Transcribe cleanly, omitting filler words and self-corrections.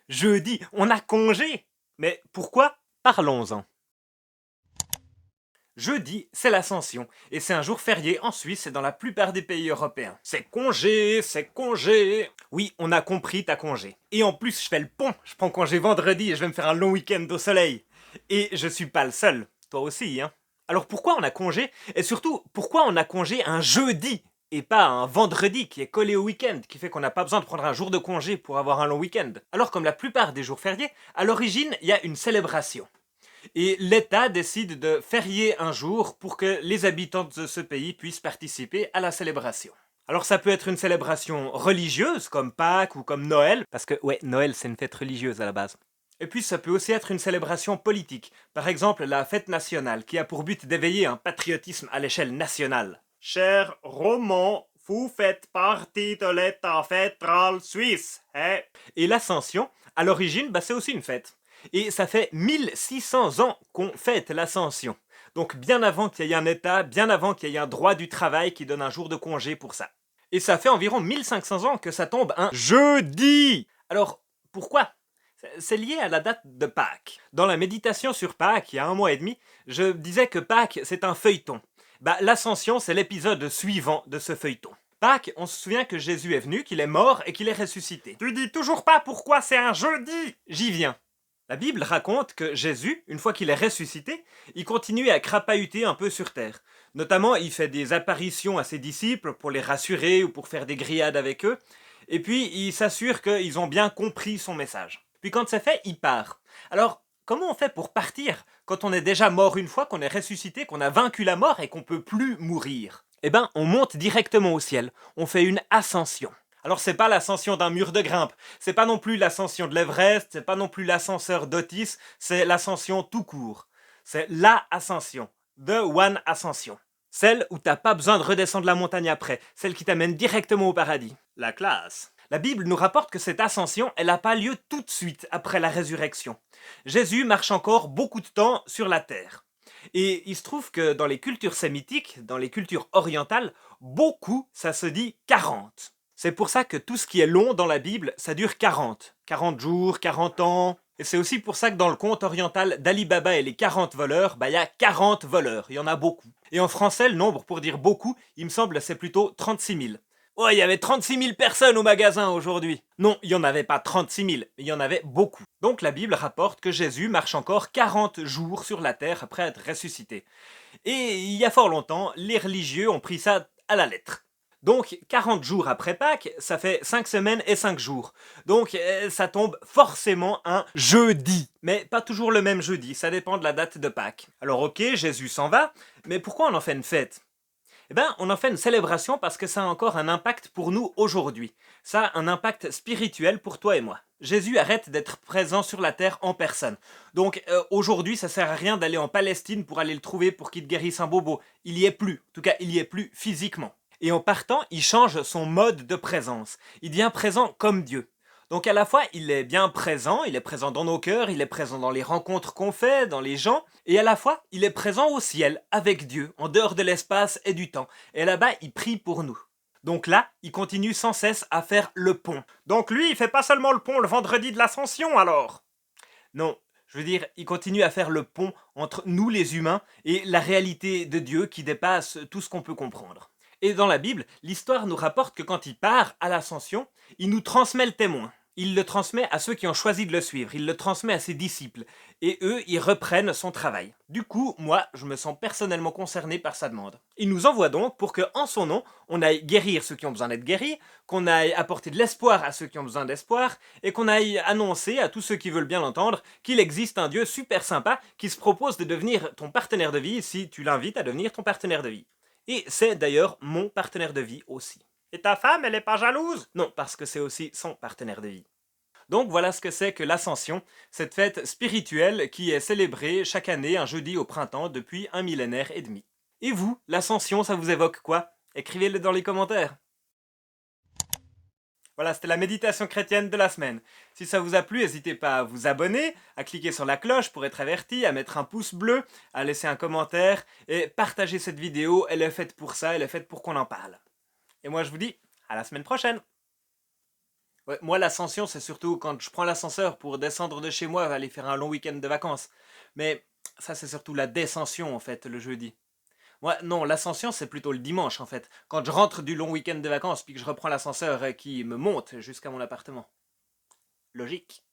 Jeudi, on a congé. Mais pourquoi? Parlons-en. Jeudi, c'est l'Ascension, et c'est un jour férié en Suisse et dans la plupart des pays européens. C'est congé, c'est congé. Oui, on a compris, t'as congé. Et en plus, je fais le pont, je prends congé vendredi et je vais me faire un long week-end au soleil. Et je suis pas le seul, toi aussi, hein. Alors pourquoi on a congé? Et surtout, pourquoi on a congé un jeudi et pas un vendredi qui est collé au week-end, qui fait qu'on n'a pas besoin de prendre un jour de congé pour avoir un long week-end? Alors comme la plupart des jours fériés, à l'origine, il y a une célébration. Et l'État décide de férier un jour pour que les habitants de ce pays puissent participer à la célébration. Alors ça peut être une célébration religieuse, comme Pâques ou comme Noël, parce que ouais, Noël c'est une fête religieuse à la base. Et puis ça peut aussi être une célébration politique, par exemple la fête nationale, qui a pour but d'éveiller un patriotisme à l'échelle nationale. Cher Roman, vous faites partie de l'État fédéral suisse, hein? Et l'Ascension, à l'origine, c'est aussi une fête. Et ça fait 1600 ans qu'on fête l'Ascension. Donc bien avant qu'il y ait un État, bien avant qu'il y ait un droit du travail qui donne un jour de congé pour ça. Et ça fait environ 1500 ans que ça tombe un jeudi. Alors, pourquoi? C'est lié à la date de Pâques. Dans la méditation sur Pâques, il y a 1 mois et demi, je disais que Pâques, c'est un feuilleton. L'Ascension, c'est l'épisode suivant de ce feuilleton. Pâques, on se souvient que Jésus est venu, qu'il est mort et qu'il est ressuscité. Tu dis toujours pas pourquoi c'est un jeudi? J'y viens. La Bible raconte que Jésus, une fois qu'il est ressuscité, il continue à crapahuter un peu sur terre. Notamment, il fait des apparitions à ses disciples pour les rassurer ou pour faire des grillades avec eux. Et puis, il s'assure qu'ils ont bien compris son message. Puis quand c'est fait, il part. Alors, comment on fait pour partir quand on est déjà mort une fois, qu'on est ressuscité, qu'on a vaincu la mort et qu'on peut plus mourir? Eh ben, on monte directement au ciel. On fait une ascension. Alors c'est pas l'ascension d'un mur de grimpe, c'est pas non plus l'ascension de l'Everest, c'est pas non plus l'ascenseur d'Otis, c'est l'ascension tout court. C'est la ascension, the one ascension. Celle où t'as pas besoin de redescendre la montagne après, celle qui t'amène directement au paradis. La classe. La Bible nous rapporte que cette ascension, elle n'a pas lieu tout de suite après la résurrection. Jésus marche encore beaucoup de temps sur la terre. Et il se trouve que dans les cultures sémitiques, dans les cultures orientales, beaucoup, ça se dit 40. C'est pour ça que tout ce qui est long dans la Bible, ça dure 40. 40 jours, 40 ans. Et c'est aussi pour ça que dans le conte oriental d'Ali Baba et les 40 voleurs, il y a 40 voleurs, il y en a beaucoup. Et en français, le nombre pour dire beaucoup, il me semble, c'est plutôt 36 000. Ouais, il y avait 36 000 personnes au magasin aujourd'hui. Non, il n'y en avait pas 36 000, mais il y en avait beaucoup. Donc la Bible rapporte que Jésus marche encore 40 jours sur la terre après être ressuscité. Et il y a fort longtemps, les religieux ont pris ça à la lettre. Donc 40 jours après Pâques, ça fait 5 semaines et 5 jours. Donc ça tombe forcément un jeudi. Mais pas toujours le même jeudi, ça dépend de la date de Pâques. Alors ok, Jésus s'en va, mais pourquoi on en fait une fête? Eh bien, on en fait une célébration parce que ça a encore un impact pour nous aujourd'hui. Ça a un impact spirituel pour toi et moi. Jésus arrête d'être présent sur la terre en personne. Donc aujourd'hui, ça sert à rien d'aller en Palestine pour aller le trouver pour qu'il te guérisse un bobo. Il y est plus. En tout cas, il y est plus physiquement. Et en partant, il change son mode de présence. Il devient présent comme Dieu. Donc à la fois, il est bien présent, il est présent dans nos cœurs, il est présent dans les rencontres qu'on fait, dans les gens, et à la fois, il est présent au ciel, avec Dieu, en dehors de l'espace et du temps. Et là-bas, il prie pour nous. Donc là, il continue sans cesse à faire le pont. Donc lui, il fait pas seulement le pont le vendredi de l'Ascension alors? Non, je veux dire, il continue à faire le pont entre nous les humains et la réalité de Dieu qui dépasse tout ce qu'on peut comprendre. Et dans la Bible, l'histoire nous rapporte que quand il part à l'ascension, il nous transmet le témoin. Il le transmet à ceux qui ont choisi de le suivre, il le transmet à ses disciples, et eux, ils reprennent son travail. Du coup, moi, je me sens personnellement concerné par sa demande. Il nous envoie donc pour que, en son nom, on aille guérir ceux qui ont besoin d'être guéris, qu'on aille apporter de l'espoir à ceux qui ont besoin d'espoir, et qu'on aille annoncer à tous ceux qui veulent bien l'entendre qu'il existe un Dieu super sympa qui se propose de devenir ton partenaire de vie si tu l'invites à devenir ton partenaire de vie. Et c'est d'ailleurs mon partenaire de vie aussi. Et ta femme, elle est pas jalouse? Non, parce que c'est aussi son partenaire de vie. Donc voilà ce que c'est que l'Ascension, cette fête spirituelle qui est célébrée chaque année un jeudi au printemps depuis 1 millénaire et demi. Et vous, l'Ascension, ça vous évoque quoi? Écrivez-le dans les commentaires. Voilà, c'était la méditation chrétienne de la semaine. Si ça vous a plu, n'hésitez pas à vous abonner, à cliquer sur la cloche pour être averti, à mettre un pouce bleu, à laisser un commentaire et partager cette vidéo. Elle est faite pour ça, elle est faite pour qu'on en parle. Et moi je vous dis à la semaine prochaine. Ouais, moi, l'ascension, c'est surtout quand je prends l'ascenseur pour descendre de chez moi, aller faire un long week-end de vacances. Mais ça, c'est surtout la descension, en fait, le jeudi. Moi, non, l'ascension, c'est plutôt le dimanche, en fait. Quand je rentre du long week-end de vacances, puis que je reprends l'ascenseur qui me monte jusqu'à mon appartement. Logique.